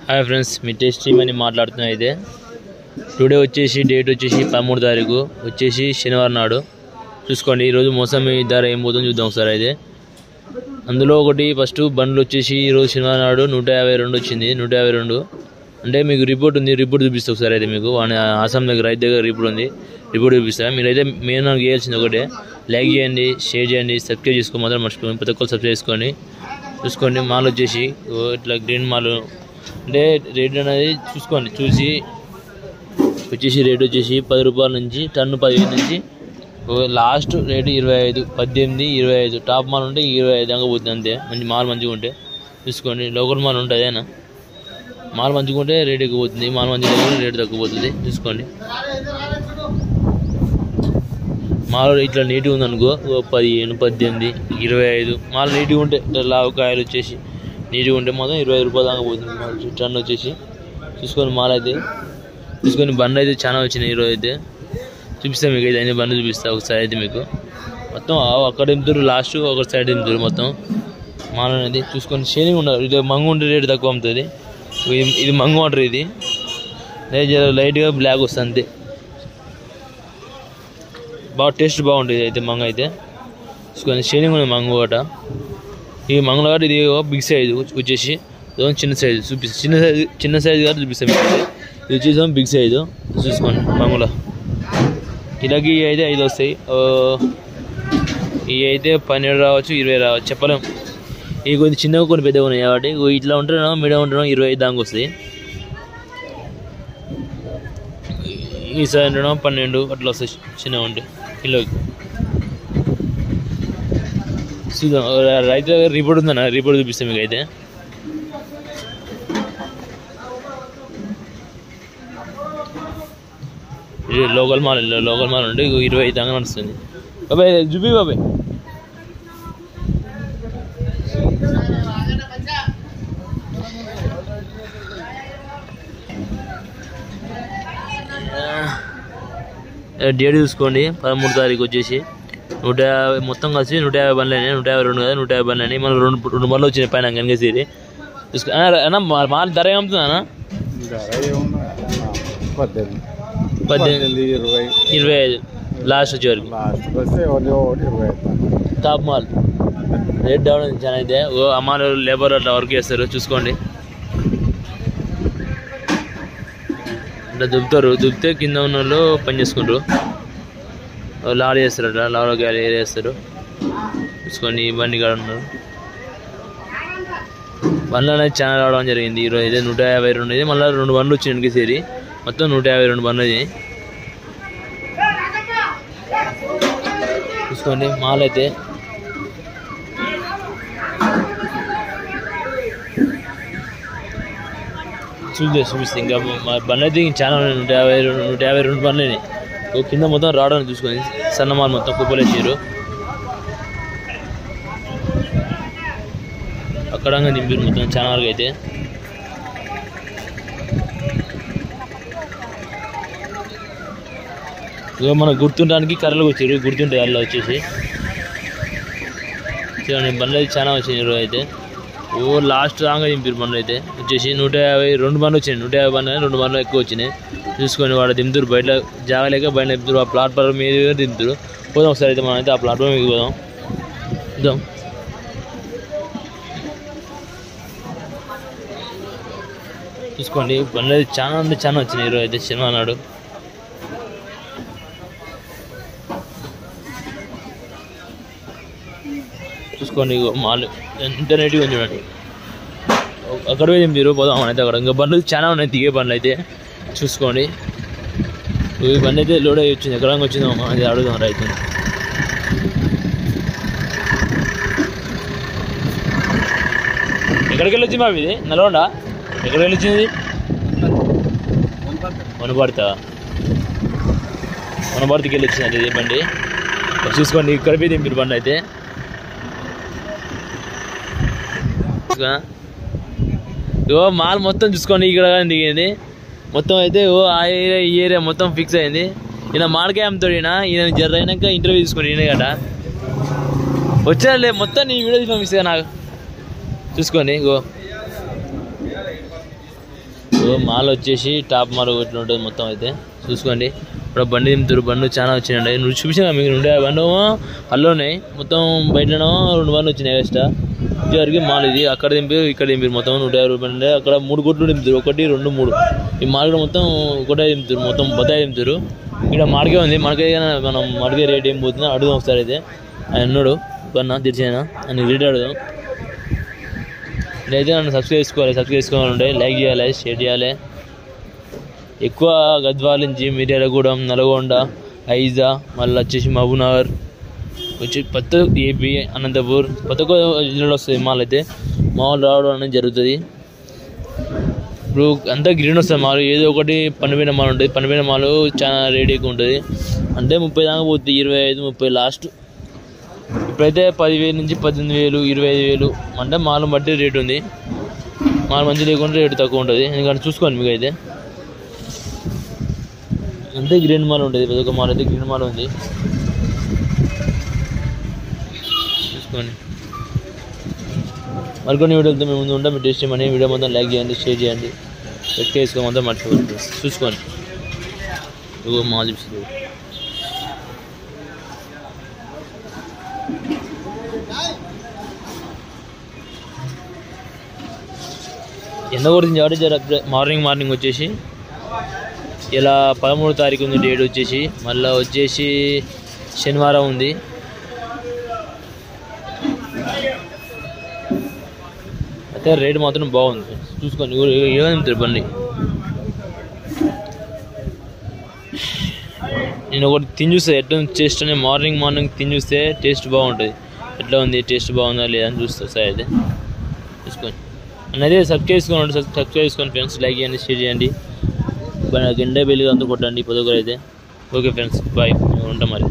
Hi friends, మీ tasty money మాట్లాడుతున్నా. అయితే today వచ్చేసి డేట్ వచ్చేసి 13 తారీఖు వచ్చేసి శనివారం నాడు. చూసుకోండి ఈరోజు మోసంబి ధర ఏం పోతుందో చూద్దాం ఒకసారి. అయితే అందులో ఒకటి ఫస్ట్ బండ్లు వచ్చేసి ఈరోజు శనివారం నాడు 152 వచ్చింది. 152 అంటే మీకు రిపోర్ట్ ఉంది, రిపోర్ట్ చూపిస్తా ఒకసారి. అయితే మీకు ఆసాం దగ్గర రైతు దగ్గర రిపోర్ట్ ఉంది, రిపోర్ట్ చూపిస్తా. మీరైతే మెయిన్ నాకు చేయాల్సింది ఒకటే, లైక్ చేయండి, షేర్ చేయండి, సబ్స్క్రైబ్ చేసుకో మాత్రం మర్చిపోండి. ప్రతి ఒక్కరు సబ్స్క్రైబ్ చేసుకొని చూసుకోండి. మాల్ వచ్చేసి ఇట్లా గ్రీన్ మాల్ అంటే రేట్ అనేది చూసుకోండి. చూసి వచ్చేసి రేట్ వచ్చేసి 10 రూపాయల నుంచి టన్ను 15 నుంచి లాస్ట్ రేటు 25, 18, 25. టాప్ మాల్ ఉంటే 25 దాకా పోతుంది అంతే. మంచి మాల్ మంచిగా ఉంటే చూసుకోండి. లోకల్ మాల్ ఉంటుంది అదేనా, మాల్ మంచిగా ఉంటే రేట్ ఎక్కువ పోతుంది, మాల్ మంచిగా ఉంటే రేటు తక్కువ పోతుంది. చూసుకోండి మాల్ ఇట్లా నీట్గా ఉందనుకో 15, 18, 25. మాల్ నీట్గా ఉంటే లావకాయలు వచ్చేసి నీట్గా ఉంటే మొత్తం 25 రూపాయలు దాకా పోతుంది టన్ను వచ్చేసి. చూసుకొని మాల్ అయితే చూసుకొని బండ్లు అయితే చాలా వచ్చినాయి ఈరోజు. అయితే చూపిస్తాను మీకు, అయితే అన్ని బండ్లు చూపిస్తాను ఒకసారి. అయితే మీకు మొత్తం అక్కడ దింపుతారు, లాస్ట్ ఒక సైడ్ దింపుతారు మొత్తం మాల్ అనేది. చూసుకొని షేనింగ్ ఉండాలి, ఇది మంగు ఉంటే రేటు తక్కువ అమ్ముతుంది. ఇది మంగు వాటర్, ఇది లైట్గా బ్లాక్ వస్తుంది అంతే. బాగా టేస్ట్ బాగుంటుంది అయితే మంగు అయితే. చూసుకొని షేనింగ్ ఉంది మంగు ఒకట. ఈ మంగళ కాదు, ఇది బిగ్ సైజ్ వచ్చేసి చిన్న సైజు చూపిస్తాను. చిన్న సైజు కాదు చూపిస్తాను మీకు. ఇది వచ్చేసి బిగ్ సైజు చూసుకోండి మంగుళ. ఇలాగ ఇవి అయితే 5 వస్తాయి, ఇవి అయితే 12 రావచ్చు, 20 రావచ్చు, చెప్పలేం. ఇవి కొంచెం చిన్నగా కొన్ని పెద్దగా ఉన్నాయి కాబట్టి ఇట్లా ఉంటున్నాం, మీడియం ఉంటున్నాం 25 దాకా వస్తాయి. ఈ సైడ్ ఉండడం 12 అట్లా వస్తాయి చిన్నగా ఉంటే కిలోకి. చూద్దాం రైతు దగ్గర రిపోర్ట్ ఉందన్న, రిపోర్ట్ చూపిస్తాం మీకు. అయితే ఇది లోకల్ మాల్ ఉంటే 25 దాకా నడుస్తుంది. బాబాయ్ చూపి బాబాయ్. డేట్ చూసుకోండి 13 తారీఖు వచ్చేసి 150 మొత్తం కలిసి 150 బండ్లు అయినాయి. 152 కదా, 150 బండ్లు అయినాయి. మనం రెండు బండ్లు వచ్చినాయి పైన కనికేసి. చూసుకో అన్న, మాల్ ధర ఏమవుతుంది అన్న? 18, 25 లాస్ట్ వచ్చే వరకు. టాప్ మాల్ రేట్ డౌన్ చాలా అయితే. అమ్మాయిలు లేబర్ అట్లా వర్క్ చేస్తారు చూసుకోండి. ఇట్లా దుబ్బితే కింద ఉన్న వాళ్ళు పని చేసుకుంటారు, లారీ చేస్తారు, అట్లా లారీ గాలి వేస్తారు. చూసుకోండి ఈ బండి కాడ ఉన్నారు. బండ్లు అనేది చాలా రావడం జరిగింది ఈరోజు. అయితే 152 ఇది, మళ్ళీ 2 బండ్లు వచ్చినాయి వెనకసేరి. మొత్తం 152 బండ్లు ఇది. చూసుకోండి మాల్ అయితే చూపిస్తాయి. ఇంకా బండ్లు అయితే చాలా 152 బండ్లు కింద మొత్తం రావడానికి. చూసుకొని సన్న మాల్ మొత్తం కుప్పలేసారు. అక్కడ నింపారు మొత్తం చాలా వరకు. అయితే ఇక మనకు గుర్తుండడానికి కర్రలు వచ్చారు, గుర్తుంటాయి అలా వచ్చేసి. బండ్లు అయితే చాలా వచ్చినాయి ఈరోజు. అయితే లాస్ట్ దాకా దింపారు బండ్లు అయితే వచ్చేసి 152 బండ్లు వచ్చినాయి. 150 బండ్లు 2 బండ్లు ఎక్కువ వచ్చినాయి. చూసుకొని వాడు దింపుతారు, బయట జాగలేక బయట దింపుతారు. ఆ ప్లాట్ఫామ్ మీద దింపుతారు. పోదాం ఒకసారి. అయితే మనం అయితే ఆ ప్లాట్ఫామ్ మీద పోదాం. చూద్దాం చూసుకోండి బండ్లు అయితే చాలా అంటే చాలా వచ్చినాయి ఈరోజు. అయితే శనివారం నాడు చూసుకోండి మాల్ ఎంత నీట్గా ఉంది చూడండి. అక్కడ పోయి మీరు పోదాం అయితే. అక్కడ ఇంకా బండ్లు చాలా ఉన్నాయి, దిగే బండ్లు అయితే చూసుకోండి. ఈ బండి అయితే లోడ్ అయ్యి వచ్చింది, ఎక్కడ వచ్చిందో అది అడుగుదాం రైతు. ఎక్కడికి వెళ్ళి వచ్చింది బాబు ఇది? నల్గొండ ఎక్కడికి వెళ్ళి వచ్చింది? వనపర్తికి వెళ్ళి వచ్చింది ఇది బండి. చూసుకోండి ఇక్కడ పోయి దింపారు బండి అయితే. మాల్ మొత్తం చూసుకోండి ఇక్కడ దిగింది మొత్తం. అయితే ఈ ఏరియా మొత్తం ఫిక్స్ అయింది. ఈయన మాల్కే అమ్ముతాడు. ఈయన జర అయినాక ఇంటర్వ్యూ తీసుకోండి. ఈయన గట వచ్చారులే మొత్తం నీ వీడియో పంపిస్తా నాకు. చూసుకోండి మాల్ వచ్చేసి టాప్ మాల్ ఇట్లా ఉంటుంది మొత్తం అయితే చూసుకోండి. ఇప్పుడు బండి దింపుతారు, బండ్లు చాలా వచ్చినాయండి. నువ్వు చూపించా మీకు ఉండే బండి అల్లో ఉన్నాయి, మొత్తం బయటనో 2 బండ్లు వచ్చినాయి ఎక్స్ట్రా. ఇదివరకు మాల్ ఇది, అక్కడ దింపారు ఇక్కడ దింపారు, మొత్తం 150 రూపాయలు. అక్కడ 3 కొట్లు దింపుతారు, 1, 2, 3. ఈ మాల్ కూడా మొత్తం ఒకటే దింపుతారు, మొత్తం బత్తాయి దింపుతారు. ఇక్కడ మార్కే ఉంది, మార్కే మనం మార్కే రేట్ ఏం పోతుందో అడుగుదాం ఒకసారి. అయితే ఆయన ఉన్నాడు కొన్నా తెరిచైనా అని రేట్ అడుగుదాం. ఇదైతే నన్ను సబ్స్క్రైబ్ చేసుకోవాలంటే లైక్ చేయాలి, షేర్ చేయాలి. ఎక్కువ గద్వాల నుంచి మిర్యాలగూడెం, నల్గొండ, ఐజా, మళ్ళీ వచ్చేసి మహబూబ్నగర్ వచ్చి కొత్త ఏపీ, అనంతపూర్ కొత్త జిల్లాలో వస్తుంది మాల్. అయితే మాల్ రావడం అనేది జరుగుతుంది. ఇప్పుడు అంతా గ్రీన్ వస్తుంది మాల్, ఏదో ఒకటి పనిపోయిన మాల్ ఉంటుంది. పనిపోయిన మాల్ చాలా రేట్ ఎక్కువ ఉంటుంది, అంటే 30 దాకా పోతుంది, 25, 30 లాస్ట్. ఇప్పుడైతే 10,000 నుంచి 18,000, 25,000 అంటే మాల్ బట్టి రేట్ ఉంది. మాల్ మంచి లేకుండా రేటు తక్కువ ఉంటుంది, ఎందుకంటే చూసుకోండి. మీకు అయితే అంతే గ్రీన్ మాల్ ఉంటుంది, ప్రతి ఒక్క మాల్ అయితే గ్రీన్ మాల్ ఉంది చూసుకోండి. మరికొన్ని వీడియోలతో మేము ముందు ఉంటాం. మీరు టేస్ట్ చేయమని వీడియో మొత్తం లైక్ చేయండి, షేర్ చేయండి, చెక్ చేసుకోమంతా మర్చిపోతుంది. చూసుకోండి మాల్ చూపిస్తుంది. ఎండ కొడుతుంది కాబట్టి మార్నింగ్ వచ్చేసి ఇలా 13వ తారీఖు ఉంది డేట్ వచ్చేసి. మళ్ళీ వచ్చేసి శనివారం ఉంది. అయితే రేట్ మాత్రం బాగుంది చూసుకోండి. ఏమవుతుంది బండి, నేను ఒకటి తిని చూస్తే ఎట్లా టేస్ట్ అని, మార్నింగ్ తిని చూస్తే టేస్ట్ బాగుంటుంది. ఎట్లా ఉంది, టేస్ట్ బాగుందా లేదా అని చూస్తా సార్. అయితే చూసుకోండి. అన్నదే సబ్స్క్రైబ్ చేసుకోండి ఫ్రెండ్స్, లైక్ చేయండి, షేర్ చేయండి, గంట బెల్లి అంతా కొట్టండి. 10 అయితే ఓకే ఫ్రెండ్స్, బాయ్, ఉంటాం మరి.